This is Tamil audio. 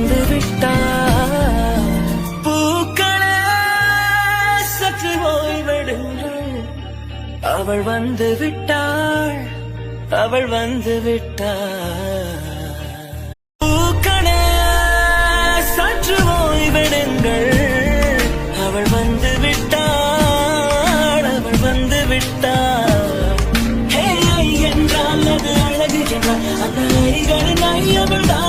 வந்து விட்டாள். பூக்களே சற்று ஓய்வெடுங்கள், அவள் வந்து விட்டாள், அவள் வந்து விட்டாள். பூக்களே சற்று ஓய்வெடுங்கள், அவள் வந்து விட்டாள், அவள் வந்து விட்டாள். ஹே என்றால் அது அழகு என்றால் அந்த ஐகளின் ஐயவள் தான்.